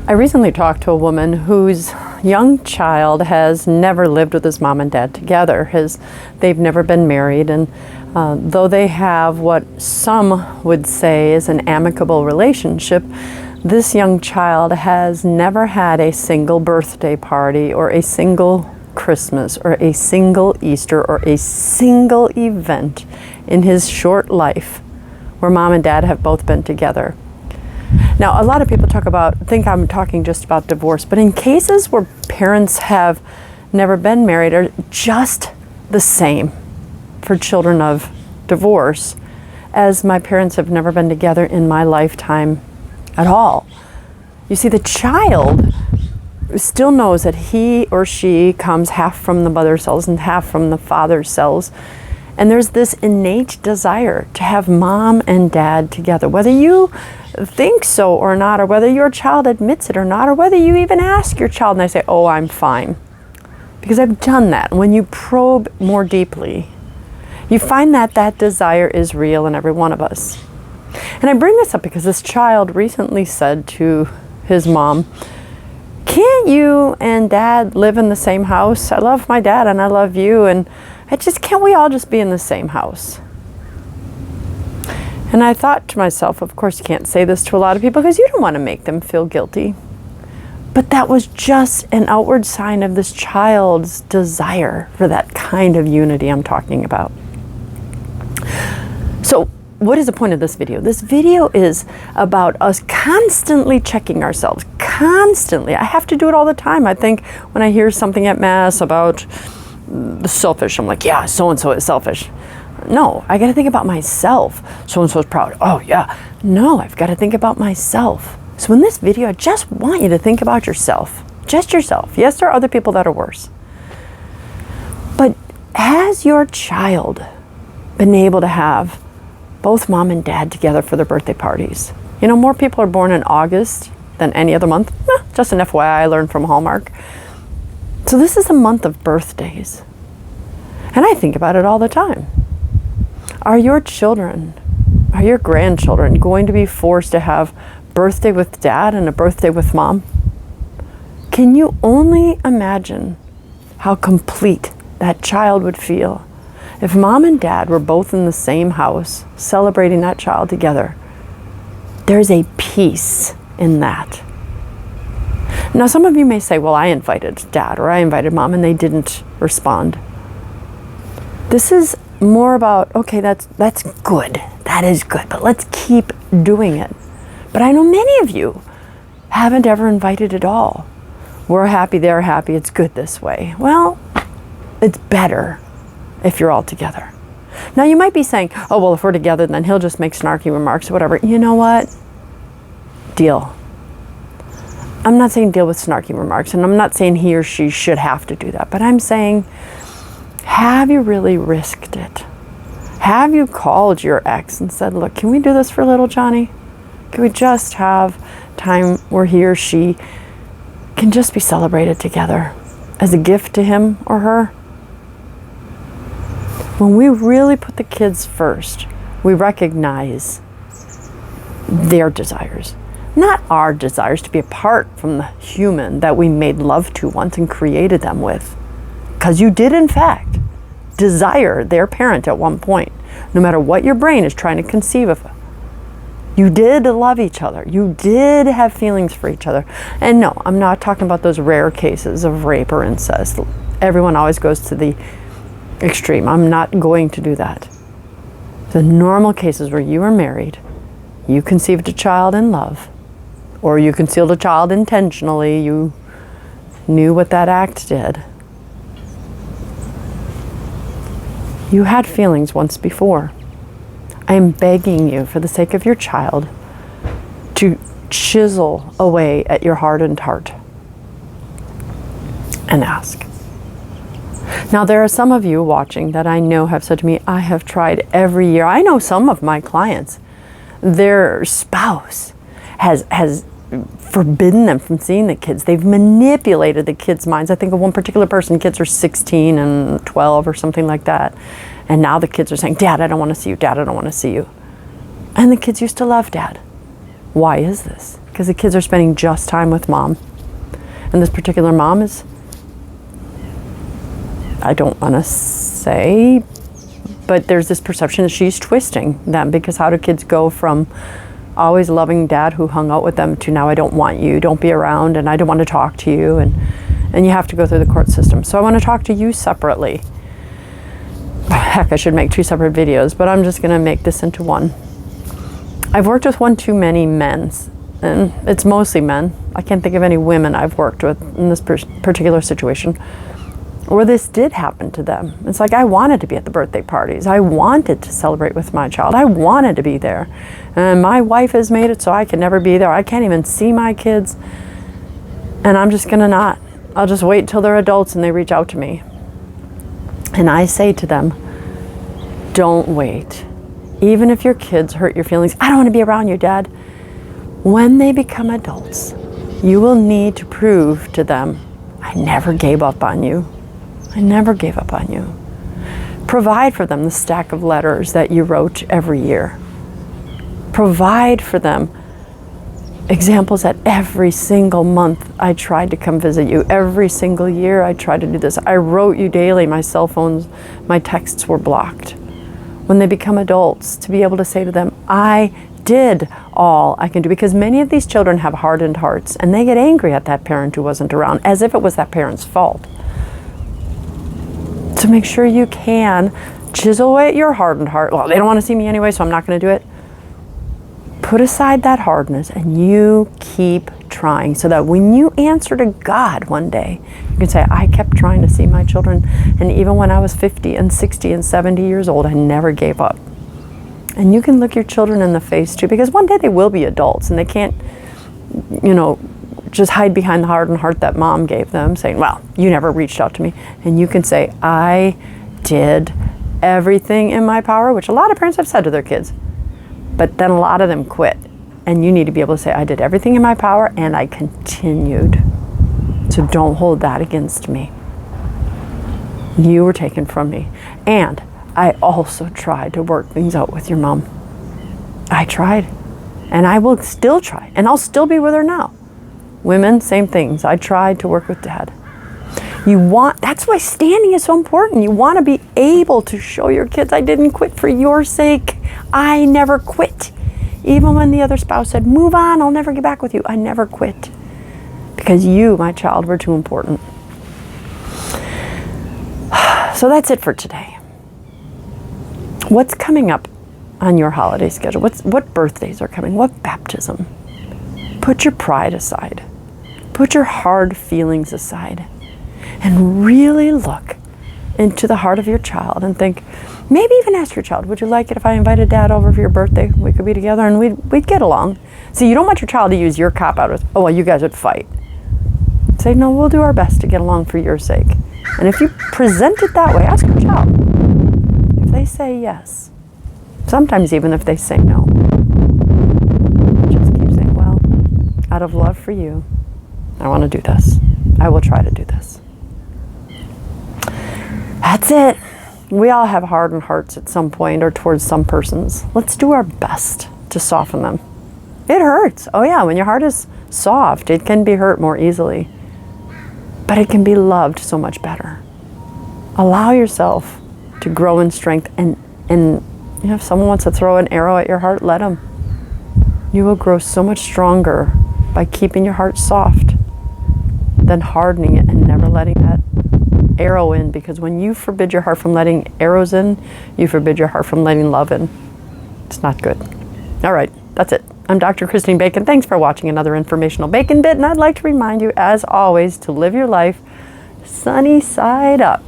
I recently talked to a woman whose young child has never lived with his mom and dad together. They've never been married, and though they have what some would say is an amicable relationship, this young child has never had a single birthday party or a single Christmas or a single Easter or a single event in his short life where mom and dad have both been together. Now, a lot of people think I'm talking just about divorce, but in cases where parents have never been married are just the same for children of divorce as my parents have never been together in my lifetime at all. You see, the child still knows that he or she comes half from the mother's cells and half from the father's cells. And there's this innate desire to have mom and dad together, whether you think so or not, or whether your child admits it or not, or whether you even ask your child and they say, oh, I'm fine. Because I've done that. When you probe more deeply, you find that that desire is real in every one of us. And I bring this up because this child recently said to his mom, can't you and dad live in the same house? I love my dad and I love you, and can't we all just be in the same house? And I thought to myself, of course you can't say this to a lot of people because you don't want to make them feel guilty. But that was just an outward sign of this child's desire for that kind of unity I'm talking about. So what is the point of this video? This video is about us constantly checking ourselves, constantly. I have to do it all the time. I think when I hear something at Mass about selfish, I'm like, yeah, so-and-so is selfish. No, I got to think about myself. So-and-so is proud. Oh, yeah. No, I've got to think about myself. So in this video, I just want you to think about yourself. Just yourself. Yes, there are other people that are worse. But has your child been able to have both mom and dad together for their birthday parties? You know, more people are born in August than any other month. Just an FYI, I learned from Hallmark. So this is a month of birthdays. And I think about it all the time. Are your children, are your grandchildren going to be forced to have birthday with dad and a birthday with mom? Can you only imagine how complete that child would feel if mom and dad were both in the same house celebrating that child together? There's a peace in that. Now, some of you may say, well, I invited dad or I invited mom and they didn't respond. This is more about, okay, that's good. That is good, but let's keep doing it. But I know many of you haven't ever invited at all. We're happy, they're happy, it's good this way. Well, it's better if you're all together. Now, you might be saying, oh, well, if we're together, then he'll just make snarky remarks or whatever. You know what? Deal. I'm not saying deal with snarky remarks, and I'm not saying he or she should have to do that, but I'm saying, have you really risked it? Have you called your ex and said, look, can we do this for little Johnny? Can we just have time where he or she can just be celebrated together as a gift to him or her? When we really put the kids first, we recognize their desires. Not our desires to be apart from the human that we made love to once and created them with. Because you did, in fact, desire their parent at one point, no matter what your brain is trying to conceive of. You did love each other. You did have feelings for each other. And no, I'm not talking about those rare cases of rape or incest. Everyone always goes to the extreme. I'm not going to do that. The normal cases where you are married, you conceived a child in love, or you concealed a child intentionally, you knew what that act did. You had feelings once before. I am begging you, for the sake of your child, to chisel away at your hardened heart and ask. Now, there are some of you watching that I know have said to me, I have tried every year. I know some of my clients, their spouse has forbidden them from seeing the kids. They've manipulated the kids' minds. I think of one particular person, kids are 16 and 12 or something like that. And now the kids are saying, Dad, I don't want to see you. Dad, I don't want to see you. And the kids used to love Dad. Why is this? because the kids are spending just time with mom. And this particular mom is, I don't want to say, but there's this perception that she's twisting them, because how do kids go from always loving dad who hung out with them to now I don't want you, don't be around, and I don't want to talk to you, and you have to go through the court system. So I want to talk to you separately. Heck, I should make 2 separate videos, but I'm just going to make this into one. I've worked with one too many men, and it's mostly men. I can't think of any women I've worked with in this particular situation where this did happen to them. It's like, I wanted to be at the birthday parties. I wanted to celebrate with my child. I wanted to be there. And my wife has made it so I can never be there. I can't even see my kids. And I'm just gonna not. I'll just wait until they're adults and they reach out to me. And I say to them, don't wait. Even if your kids hurt your feelings, I don't want to be around you, Dad. When they become adults, you will need to prove to them, I never gave up on you. I never gave up on you. Provide for them the stack of letters that you wrote every year. Provide for them examples that every single month I tried to come visit you. Every single year I tried to do this. I wrote you daily. My cell phones, my texts were blocked. When they become adults, to be able to say to them, I did all I can do, because many of these children have hardened hearts and they get angry at that parent who wasn't around, as if it was that parent's fault. So make sure you can chisel away at your hardened heart. Well, they don't want to see me anyway, so I'm not going to do it. Put aside that hardness and you keep trying, so that when you answer to God one day, you can say, I kept trying to see my children, and even when I was 50 and 60 and 70 years old, I never gave up. And you can look your children in the face too, because one day they will be adults and they can't, just hide behind the hardened heart that mom gave them, saying, well, you never reached out to me. And you can say, I did everything in my power, which a lot of parents have said to their kids, but then a lot of them quit. And you need to be able to say, I did everything in my power and I continued. So don't hold that against me. You were taken from me. And I also tried to work things out with your mom. I tried. And I will still try. And I'll still be with her now. Women, same things. I tried to work with dad. That's why standing is so important. You want to be able to show your kids, I didn't quit for your sake. I never quit. Even when the other spouse said, move on, I'll never get back with you. I never quit. Because you, my child, were too important. So that's it for today. What's coming up on your holiday schedule? What birthdays are coming? What baptism? Put your pride aside. Put your hard feelings aside. And really look into the heart of your child and think, maybe even ask your child, would you like it if I invited dad over for your birthday? We could be together and we'd get along. So you don't want your child to use your cop-out as, oh, well, you guys would fight. Say, no, we'll do our best to get along for your sake. And if you present it that way, ask your child. If they say yes, sometimes even if they say no, just keep saying, well, out of love for you, I want to do this. I will try to do this. That's it. We all have hardened hearts at some point or towards some persons. Let's do our best to soften them. It hurts. Oh yeah, when your heart is soft, it can be hurt more easily. But it can be loved so much better. Allow yourself to grow in strength, and if someone wants to throw an arrow at your heart, let them. You will grow so much stronger by keeping your heart soft than hardening it and never letting that arrow in, because when you forbid your heart from letting arrows in, you forbid your heart from letting love in. It's not good. All right, that's it. I'm Dr. Christine Bacon. Thanks for watching another informational Bacon Bit, and I'd like to remind you, as always, to live your life sunny side up.